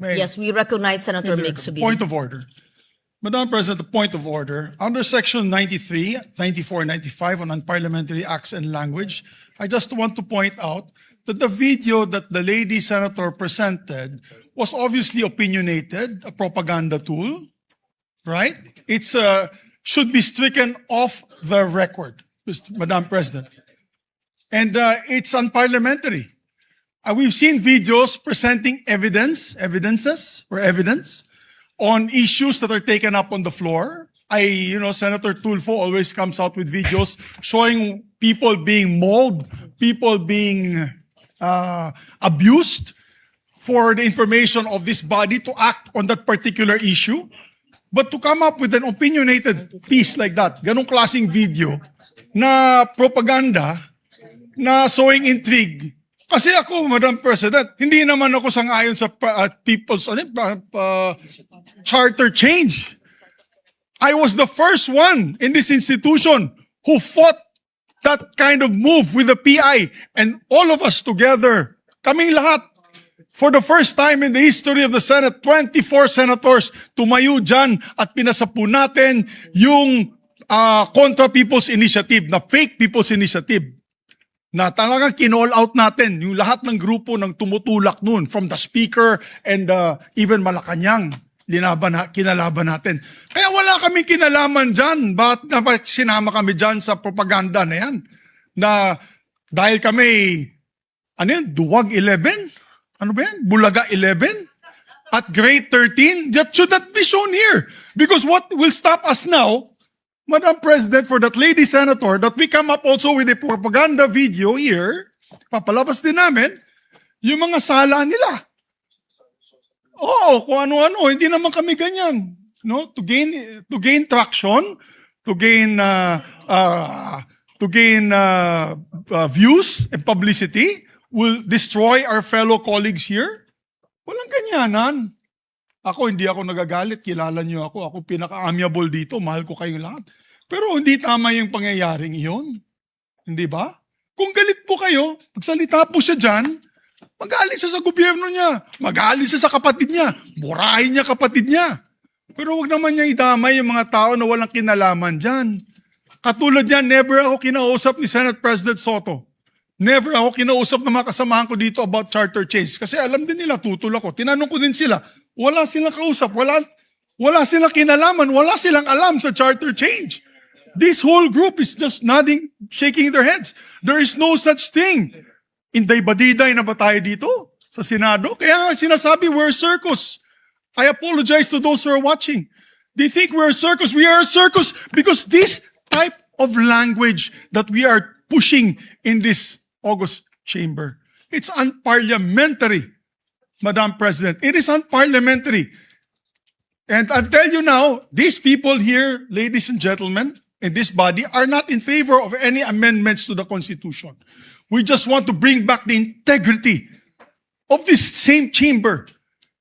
Yes, we recognize Senator Mig Subiri. Point of order. Madam President, the point of order. Under Section 93, 94, and 95 on unparliamentary acts and language, I just want to point out that the video that the lady senator presented was obviously opinionated, a propaganda tool, right? It's should be stricken off the record, Madam President. And it's unparliamentary. We've seen videos presenting evidence on issues that are taken up on the floor. Senator Tulfo always comes out with videos showing people being mauled, people being abused for the information of this body to act on that particular issue. But to come up with an opinionated piece like that, ganong klaseng video na propaganda, na showing intrigue. Kasi ako, Madam President, hindi naman ako sang-ayon sa people's charter change. I was the first one in this institution who fought that kind of move with the PI, and all of us together, kaming lahat, for the first time in the history of the Senate, 24 senators tumayo dyan at pinasapu natin yung Contra People's Initiative, na fake People's Initiative, na talagang kinall out natin yung lahat ng grupo ng tumutulak nun, from the Speaker and even Malacanang, kinalaban natin. Kaya wala kami kinalaman dyan. Bakit sinama kami dyan sa propaganda na yan? Na dahil kami, Duwag 11? Ano ba yan? Bulaga 11? At grade 13? That should not be shown here. Because what will stop us now, Madam President, for that lady senator, that we come up also with a propaganda video here, papalabas din namin, yung mga sala nila. Oo, kung ano-ano, hindi naman kami ganyan. No? To gain traction, to gain views and publicity, will destroy our fellow colleagues here? Walang ganyanan. Hindi ako nagagalit, kilala niyo ako. Ako pinaka-amiable dito, mahal ko kayong lahat. Pero hindi tama yung pangyayaring iyon. Hindi ba? Kung galit po kayo, magsalita po siya dyan, magalit siya sa gobyerno niya, magalit siya sa kapatid niya, murahin niya kapatid niya. Pero wag naman niya idamay yung mga tao na walang kinalaman dyan. Katulad yan, never ako kinausap ni Senate President Soto. Never ako kinausap ng mga kasamahan ko dito about charter change. Kasi alam din nila, tutol ako. Tinanong ko din sila, wala silang kausap, wala silang kinalaman, wala silang alam sa charter change. This whole group is just nodding, shaking their heads. There is no such thing. Inday-badiday na ba tayo dito sa Senado? Kaya sinasabi, we're a circus. I apologize to those who are watching. They think we're a circus. We are a circus because this type of language that we are pushing in this August chamber, it's unparliamentary, Madam President. It is unparliamentary. And I'll tell you now, these people here, ladies and gentlemen, in this body, are not in favor of any amendments to the Constitution. We just want to bring back the integrity of this same chamber.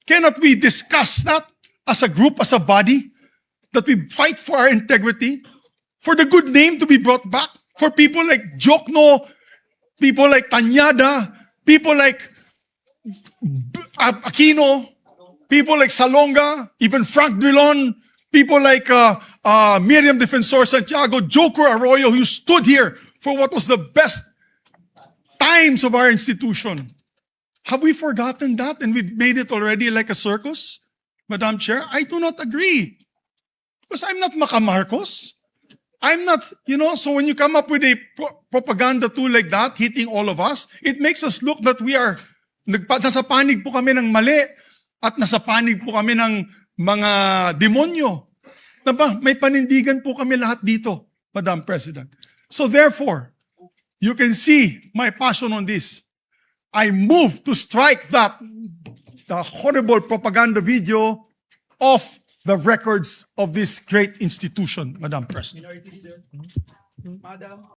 Cannot we discuss that as a group, as a body, that we fight for our integrity, for the good name to be brought back, for people like Jokno, people like Tanyada, people like Aquino, people like Salonga, even Frank Drilon, people like Miriam Defensor Santiago, Joker Arroyo, who stood here for what was the best times of our institution. Have we forgotten that and we've made it already like a circus? Madam Chair, I do not agree. Because I'm not Maca Marcos. I'm not, so when you come up with a propaganda tool like that, hitting all of us, it makes us look that we are, nasa panig po kami ng mali at nasa panig po kami ng mga demonyo. Diba? May panindigan po kami lahat dito, Madam President. So therefore, you can see my passion on this. I move to strike the horrible propaganda video off the records of this great institution, Madam President.